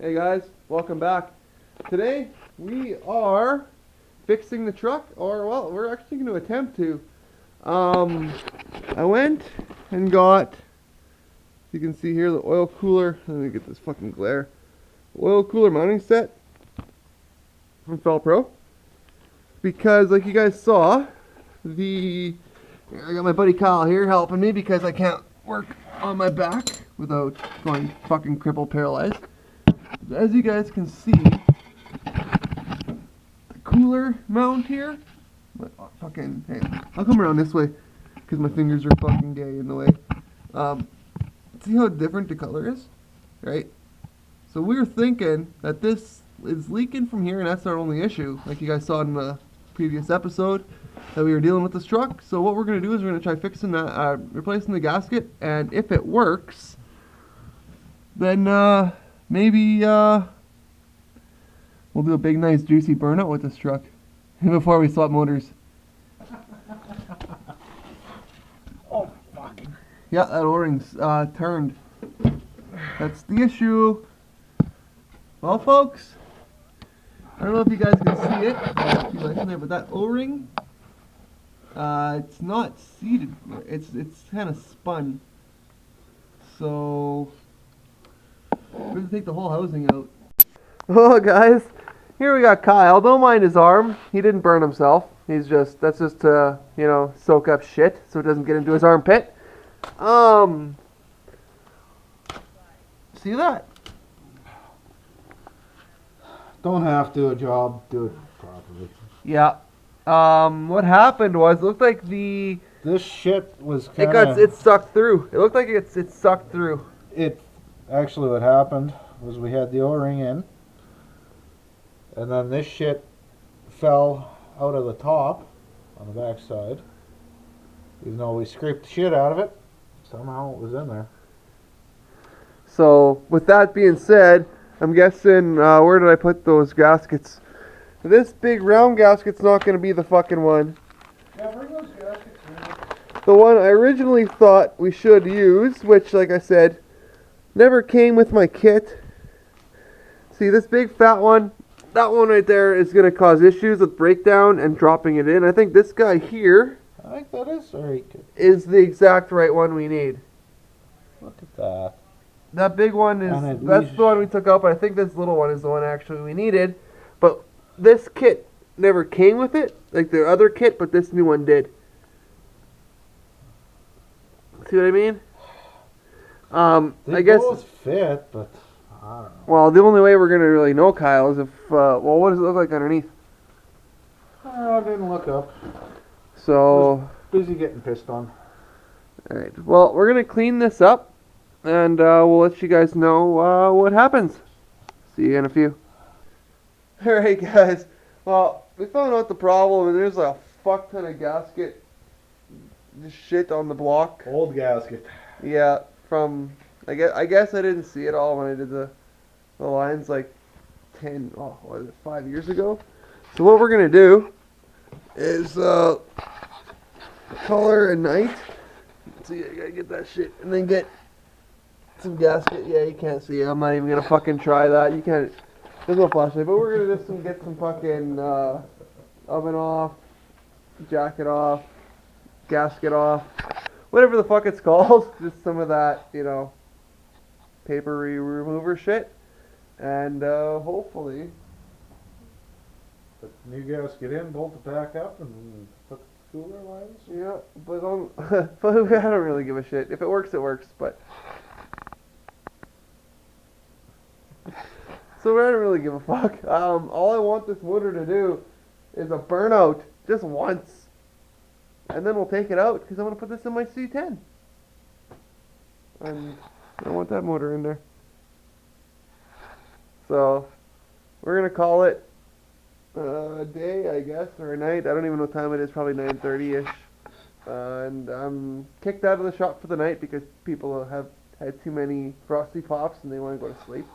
Hey guys, welcome back. Today we are fixing the truck, or well, we're actually going to attempt to. I went and got, you can see here, the oil cooler. Let me get this fucking glare. Oil cooler mounting set from Pro, because like you guys saw, I got my buddy Kyle here helping me because I can't work on my back without going fucking crippled paralyzed. As you guys can see, the cooler mount here, fucking, hey, I'll come around this way, because my fingers are fucking gay in the way. See how different the color is, right? So we were thinking that this is leaking from here, and that's our only issue, like you guys saw in the previous episode, that we were dealing with this truck. So what we're going to do is we're going to try fixing that, replacing the gasket, and if it works, then, maybe, we'll do a big, nice, juicy burnout with this truck before we swap motors. Oh, fuck. Yeah, that O-ring's turned. That's the issue. Well, folks, I don't know if you guys can see it, but that O-ring, it's not seated. It's kind of spun. So we're gonna take the whole housing out. Oh, guys, here we got Kyle. Don't mind his arm. He didn't burn himself. That's just to, soak up shit so it doesn't get into his armpit. See that? Don't have to, a job, do it properly. Yeah. What happened was, it looked like This shit was kind of... It sucked through. It looked like it sucked through. Actually, what happened was we had the O-ring in, and then this shit fell out of the top on the back side. Even though we scraped the shit out of it, somehow it was in there. So, with that being said, I'm guessing, where did I put those gaskets? This big round gasket's not going to be the fucking one. Yeah, bring those gaskets in. The one I originally thought we should use, which, like I said, never came with my kit. See, this big fat one, that one right there is going to cause issues with breakdown and dropping it in. I think this guy here I think that is very good. is the exact right one we need. Look at that. That big one that's the one we took out, but I think this little one is the one actually we needed. But this kit never came with it, like the other kit, but this new one did. See what I mean? They I guess both fit, but I don't know. Well, the only way we're gonna really know, Kyle, is if what does it look like underneath? I didn't look up. So Busy getting pissed on. all right. Well, we're gonna clean this up, and we'll let you guys know what happens. See you in a few. All right, guys. Well, we found out the problem, and there's a fuck ton of gasket, just shit on the block. Old gasket. Yeah, from I guess I didn't see it all when I did the lines like 5 years ago. So what we're gonna do is color at night. See, I gotta get that shit, and then get some gasket. Yeah, you can't see it. I'm not even gonna fucking try that. You can't. There's no flashlight, but we're gonna just get some fucking oven off, jacket off, gasket off, whatever the fuck it's called. Just some of that, paper remover shit, and hopefully. Put the new gasket in, bolt it back up, and put the cooler lines. Yeah, but but I don't really give a shit. If it works, it works. But so I don't really give a fuck. All I want this motor to do is a burnout just once, and then we'll take it out because I'm gonna put this in my C10, and I don't want that motor in there. So we're gonna call it a day, I guess, or a night. I don't even know what time it is. Probably 9:30ish. And I'm kicked out of the shop for the night because people have had too many frosty pops and they want to go to sleep.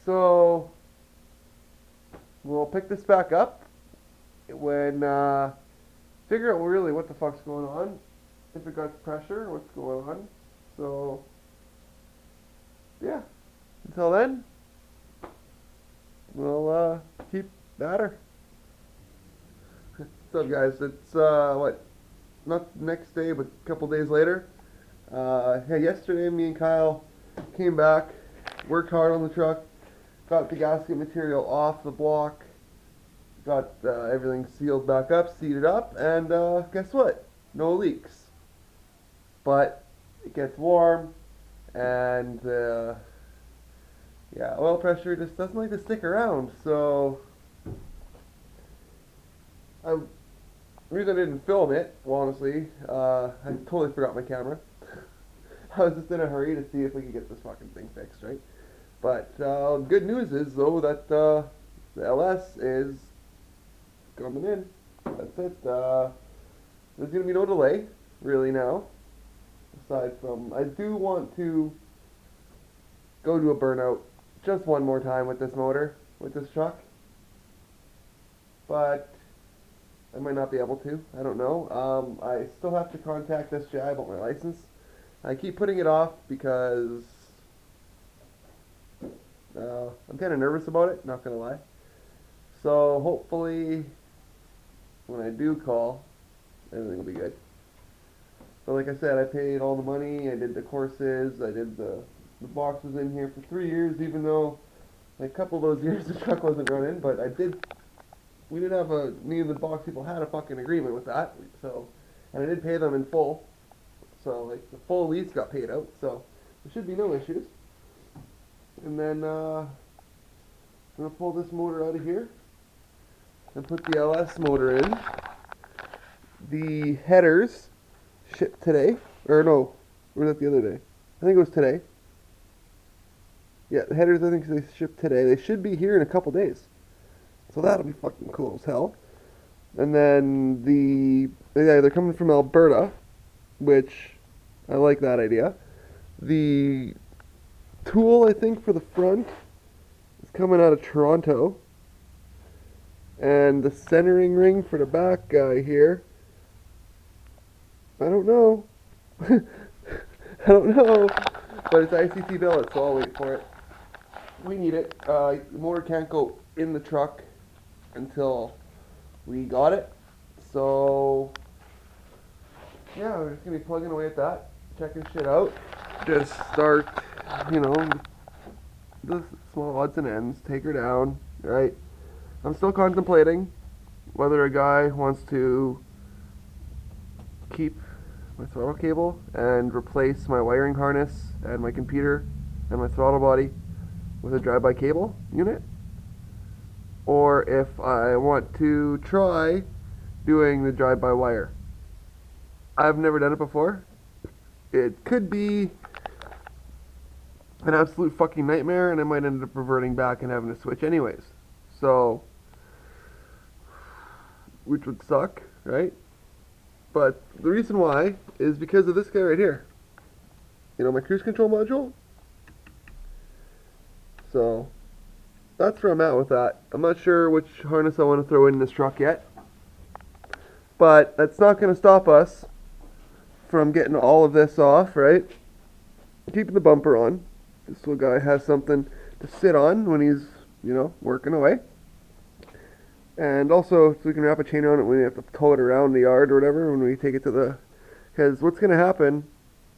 So we'll pick this back up when figure out really what the fuck's going on. If it got pressure, what's going on. So yeah. Until then, we'll keep at her. What's up, guys? It's what? Not the next day, but a couple days later. Yeah, yesterday me and Kyle came back, worked hard on the truck, got the gasket material off the block, got everything sealed back up, seated up, and guess what? No leaks. But it gets warm, and yeah, oil pressure just doesn't like to stick around. So the reason I didn't film it, well, honestly, I totally forgot my camera. I was just in a hurry to see if we could get this fucking thing fixed, right? But good news is, though, that the LS is coming in. That's it. There's going to be no delay, really, now. Aside from, I do want to go to a burnout just one more time with this motor, with this truck. But I might not be able to. I don't know. I still have to contact SGI about my license. I keep putting it off because I'm kind of nervous about it, not going to lie. So hopefully when I do call, everything will be good. But like I said, I paid all the money, I did the courses, I did the box was in here for 3 years, even though like, a couple of those years the truck wasn't running, but we did have me and the box people had a fucking agreement with that, so, and I did pay them in full, so like the full lease got paid out, so there should be no issues. And then I'm gonna pull this motor out of here and put the LS motor in. The headers shipped today, or no, or was that the other day? I think it was today. Yeah, the headers I think they shipped today. They should be here in a couple days. So that'll be fucking cool as hell. And then they're coming from Alberta, which I like that idea. The tool, I think, for the front is coming out of Toronto. And the centering ring for the back guy here, I don't know. I don't know. But it's ICT billet, so I'll wait for it. We need it. The motor can't go in the truck until we got it. So, yeah, we're just going to be plugging away at that, checking shit out. Just start, the small odds and ends, take her down, right? I'm still contemplating whether a guy wants to keep my throttle cable and replace my wiring harness and my computer and my throttle body with a drive-by cable unit, or if I want to try doing the drive-by wire. I've never done it before. It could be an absolute fucking nightmare, and I might end up reverting back and having to switch anyways. So, which would suck, right? But the reason why is because of this guy right here. You know, my cruise control module. So, that's where I'm at with that. I'm not sure which harness I want to throw in this truck yet. But that's not going to stop us from getting all of this off, right? Keeping the bumper on, just so a guy has something to sit on when he's, working away. And also, so we can wrap a chain around it when we have to tow it around the yard or whatever when we take it to the... Because what's going to happen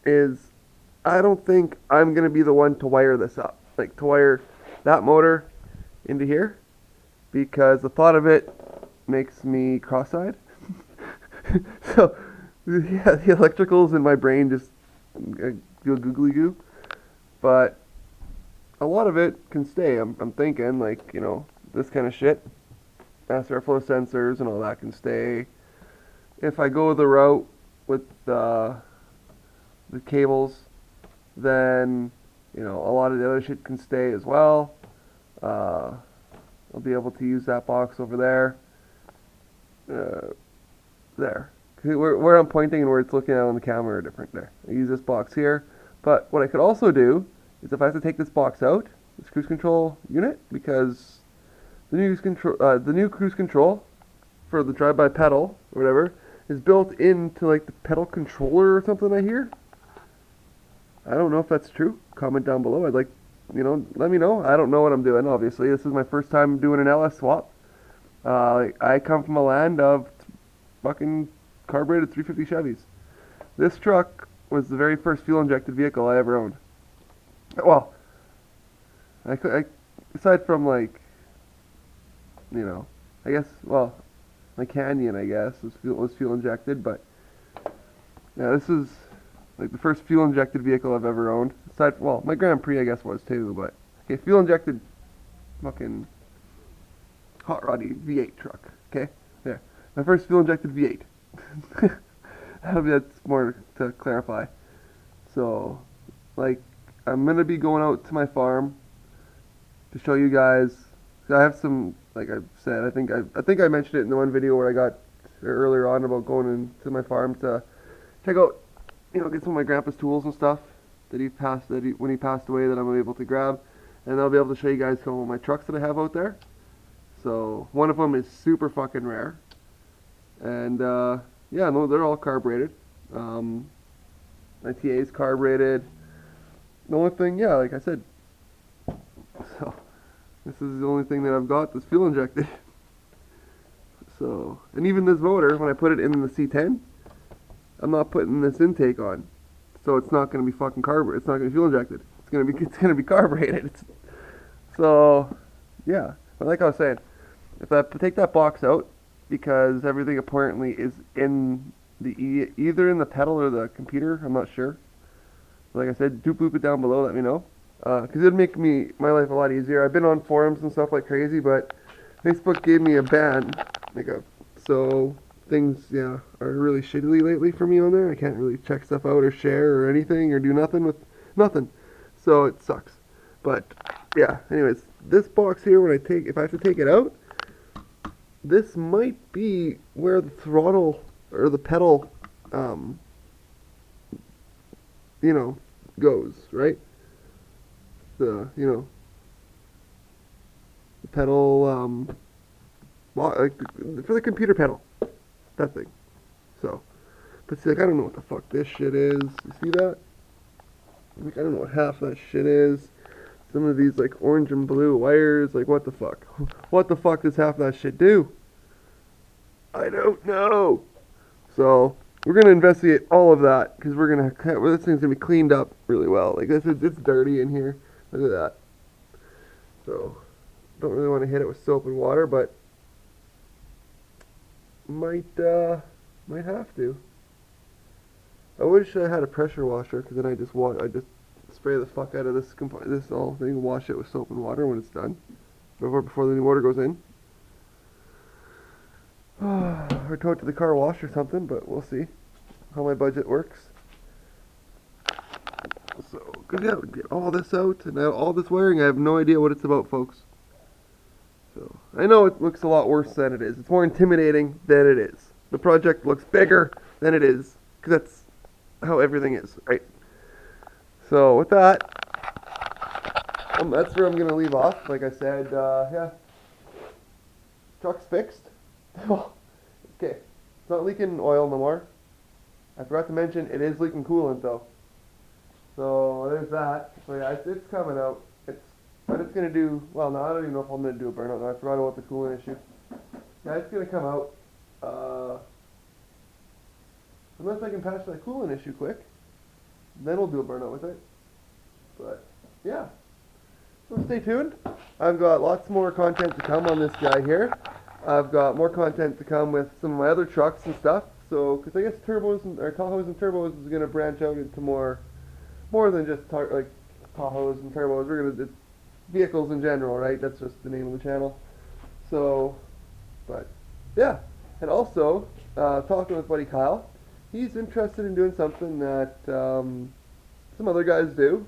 is I don't think I'm going to be the one to wire this up. Like, to wire that motor into here. Because the thought of it makes me cross-eyed. So, yeah, the electricals in my brain just go googly goo. But a lot of it can stay. I'm thinking, like, this kind of shit. Master airflow sensors and all that can stay. If I go the route with the cables, then a lot of the other shit can stay as well. I'll be able to use that box over there. There. Where I'm pointing and where it's looking at on the camera are different there. I use this box here. But what I could also do is if I have to take this box out, this cruise control unit, because the new cruise control for the drive-by pedal or whatever is built into like the pedal controller or something I hear. I don't know if that's true. Comment down below. I'd like let me know. I don't know what I'm doing, obviously. This is my first time doing an LS swap. I come from a land of fucking carbureted 350 Chevys. This truck was the very first fuel-injected vehicle I ever owned. Well, aside from like, I guess, well, my Canyon, I guess, was fuel injected, but yeah, this is like the first fuel injected vehicle I've ever owned. Aside from, well, my Grand Prix, I guess, was too, but okay, fuel injected fucking hot roddy V8 truck. Okay, there, my first fuel injected V8. That's more to clarify. So, like, I'm gonna be going out to my farm to show you guys. I have some, like I said, I think I mentioned it in the one video where I got earlier on about going into my farm to check out, get some of my grandpa's tools and stuff that when he passed away, that I'm able to grab, and I'll be able to show you guys some of my trucks that I have out there. So one of them is super fucking rare, and yeah, no, they're all carbureted. My TA is carbureted. The only thing, yeah, like I said, so this is the only thing that I've got that's fuel injected. So, and even this motor, when I put it in the C10, I'm not putting this intake on, so it's not going to be fucking carbureted. It's not going to be fuel injected. It's going to be carbureted. So, yeah. But like I was saying, if I take that box out, because everything apparently is in the either in the pedal or the computer, I'm not sure. Like I said, do boop it down below. Let me know. Because it'd make my life a lot easier. I've been on forums and stuff like crazy, but Facebook gave me a ban, so things, yeah, are really shittily lately for me on there. I can't really check stuff out or share or anything or do nothing with nothing, so it sucks. But yeah, anyways, this box here, if I have to take it out, this might be where the throttle or the pedal, goes, right? The pedal, for the computer pedal, that thing. So, but see, like, I don't know what the fuck this shit is. You see that? Like, I don't know what half that shit is. Some of these, like, orange and blue wires, like, what the fuck? What the fuck does half that shit do? I don't know. So, we're gonna investigate all of that, because this thing's gonna be cleaned up really well. Like, it's dirty in here. Look at that. So, don't really want to hit it with soap and water, but might have to. I wish I had a pressure washer, because then I just spray the fuck out of this whole thing, wash it with soap and water when it's done, before the new water goes in. Or tow it to the car wash or something, but we'll see how my budget works. So, cause yeah, get all this out and all this wiring. I have no idea what it's about, folks. So, I know it looks a lot worse than it is. It's more intimidating than it is. The project looks bigger than it is, because that's how everything is, right? So, with that, that's where I'm going to leave off. Like I said, yeah, truck's fixed. Well, okay, it's not leaking oil no more. I forgot to mention, it is leaking coolant, though. So, there's that. So, yeah, it's coming out. But it's going to do, well, no, I don't even know if I'm going to do a burnout now. I forgot about the coolant issue. Yeah, it's going to come out. Unless I can patch that coolant issue quick. Then we'll do a burnout with it. But, yeah. So stay tuned. I've got lots more content to come on this guy here. I've got more content to come with some of my other trucks and stuff. So, because I guess Tahoes and turbos is going to branch out into more than just like Tahoes and turbos. We're going to vehicles in general, right? That's just the name of the channel. So, but yeah, and also talking with buddy Kyle, he's interested in doing something that some other guys do,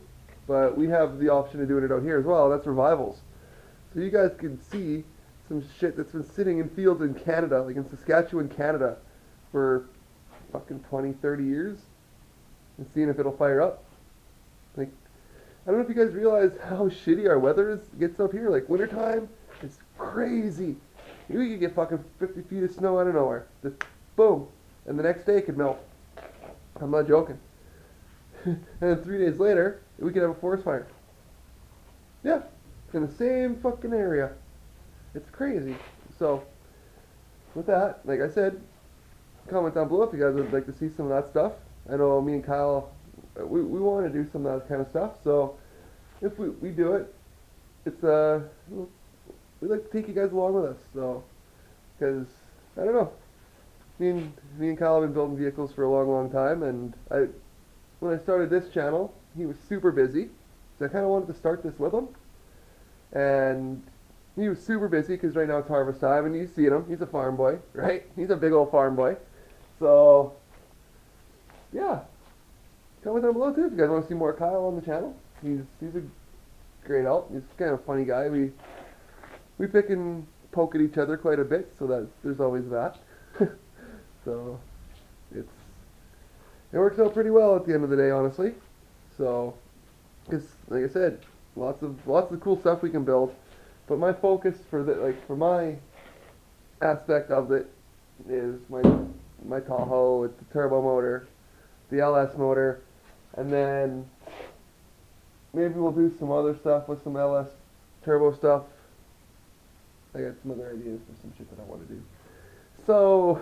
but we have the option of doing it out here as well. That's revivals. So you guys can see some shit that's been sitting in fields in Canada, like in Saskatchewan, Canada, for fucking 20, 30 years, and seeing if it'll fire up. Like, I don't know if you guys realize how shitty our weather gets up here. Like, wintertime, it's crazy. You could get fucking 50 feet of snow out of nowhere. Just boom. And the next day it could melt. I'm not joking. And then 3 days later, we could have a forest fire. Yeah, in the same fucking area. It's crazy. So, with that, like I said, comment down below if you guys would like to see some of that stuff. I know me and Kyle, we want to do some of that kind of stuff. So, if we do it, it's we'd like to take you guys along with us. So, because I don't know, me and Kyle have been building vehicles for a long time, and when I started this channel, he was super busy, so I kind of wanted to start this with him, and he was super busy because right now it's harvest time, and you see him, he's a farm boy, right? He's a big old farm boy. So, yeah, comment down below too if you guys want to see more Kyle on the channel. He's a great help. He's kind of a funny guy. We pick and poke at each other quite a bit, so that there's always that. So it works out pretty well at the end of the day, honestly. So, because like I said, lots of cool stuff we can build. But my focus for my aspect of it is my Tahoe with the turbo motor, the LS motor, and then maybe we'll do some other stuff with some LS turbo stuff. I got some other ideas for some shit that I want to do. So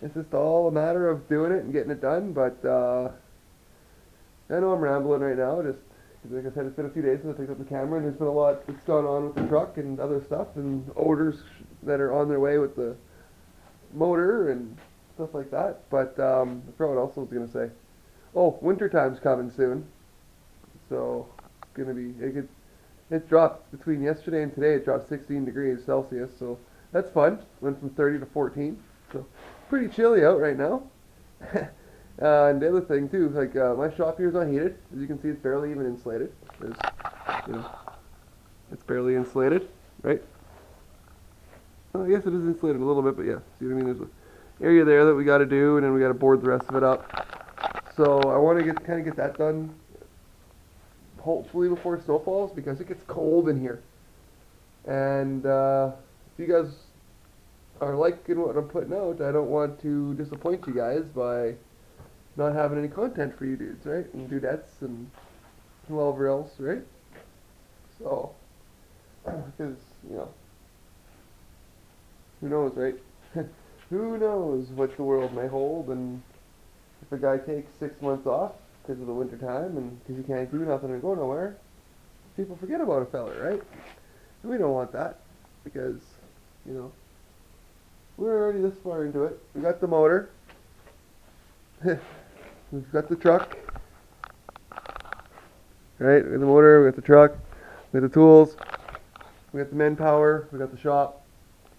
it's just all a matter of doing it and getting it done. But I know I'm rambling right now. Just like I said, it's been a few days since I picked up the camera, and there's been a lot that's gone on with the truck and other stuff, and orders that are on their way with the motor and stuff like that. But I forgot what else I was gonna say. Oh, winter time's coming soon, so it's gonna be it dropped between yesterday and today. It dropped 16 degrees Celsius, so that's fun. Went from 30 to 14, so pretty chilly out right now. And the other thing too, like my shop here is unheated. As you can see, it's barely even insulated. There's, it's barely insulated, right? Well, I guess it is insulated a little bit, but yeah, see what I mean? There's an area there that we got to do, and then we got to board the rest of it up. So I want to kind of get that done, hopefully before snow falls, because it gets cold in here. And if you guys are liking what I'm putting out, I don't want to disappoint you guys by not having any content for you dudes, right? And dudettes and whoever else, right? So, because, who knows, right? Who knows what the world may hold, and if a guy takes 6 months off because of the winter time and because he can't do nothing and go nowhere, people forget about a fella, right? And we don't want that, because, we're already this far into it. We got the motor. We've got the truck. Right? We got the motor, we got the truck, we got the tools, we got the manpower, we got the shop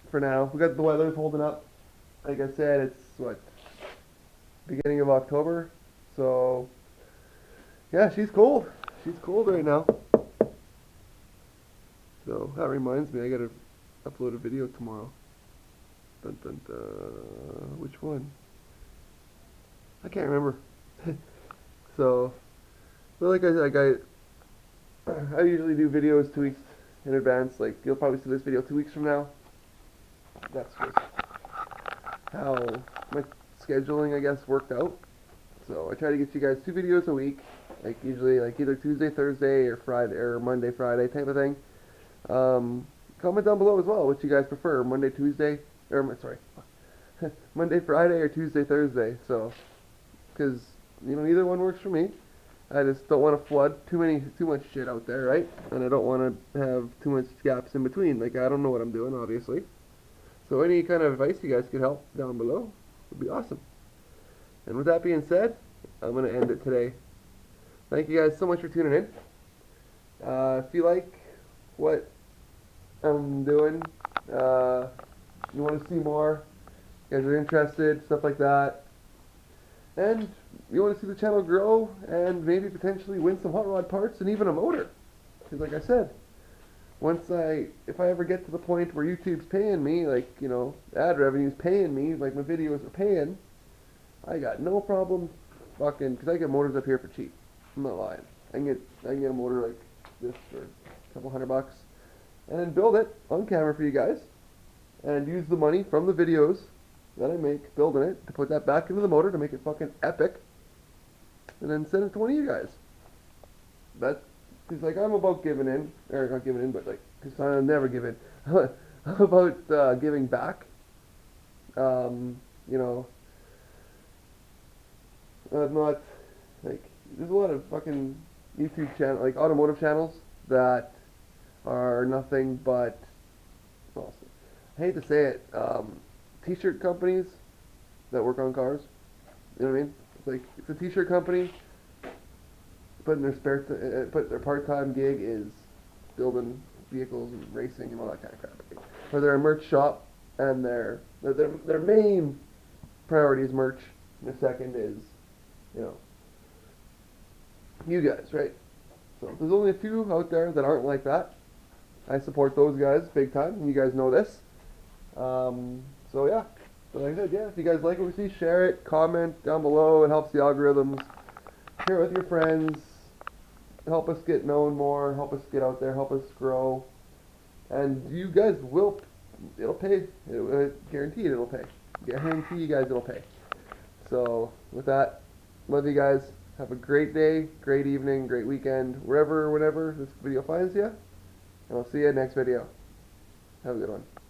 for now. We got the weather's holding up. Like I said, it's beginning of October. So yeah, she's cold. She's cold right now. So that reminds me, I gotta upload a video tomorrow. Dun, dun, dun. Which one? I can't remember. So, like I said, I usually do videos 2 weeks in advance. Like, you'll probably see this video 2 weeks from now. That's just how my scheduling, I guess, worked out. So I try to get you guys 2 videos a week, like usually like either Tuesday, Thursday, or Friday, or Monday, Friday type of thing. Comment down below as well what you guys prefer, Monday, Tuesday, or sorry, Monday, Friday, or Tuesday, Thursday. So, because either one works for me. I just don't want to flood too much shit out there, right? And I don't want to have too much gaps in between. Like, I don't know what I'm doing, obviously. So any kind of advice you guys could help down below would be awesome. And with that being said, I'm going to end it today. Thank you guys so much for tuning in. If you like what I'm doing, you want to see more, you guys are interested, stuff like that, and you want to see the channel grow and maybe potentially win some hot rod parts and even a motor. Because like I said, if I ever get to the point where YouTube's paying me, like, ad revenue's paying me, like my videos are paying, I got no problem fucking, because I get motors up here for cheap. I'm not lying. I can get a motor like this for a couple $100, and then build it on camera for you guys, and use the money from the videos that I make building it to put that back into the motor to make it fucking epic, and then send it to one of you guys. He's like, I'm about giving in, or not giving in, but like, cause I'll never give in. I'm about giving back. You know, not like there's a lot of fucking YouTube channel, like automotive channels that are nothing but, well, I hate to say it, t-shirt companies that work on cars. You know what I mean? It's like it's a t-shirt company, but in their but their part-time gig is building vehicles and racing and all that kind of crap. Or they're a merch shop, and their main priority is merch. And the second is, you know, you guys, right? So there's only a few out there that aren't like that. I support those guys big time, and you guys know this. So yeah, so like I said, yeah, if you guys like what we see, share it, comment down below. It helps the algorithms. Share it with your friends. Help us get known more. Help us get out there. Help us grow. And you guys will, it'll pay. Guaranteed it'll pay. Guarantee you guys it'll pay. So with that, love you guys. Have a great day, great evening, great weekend, wherever, whenever this video finds you. And I'll see you next video. Have a good one.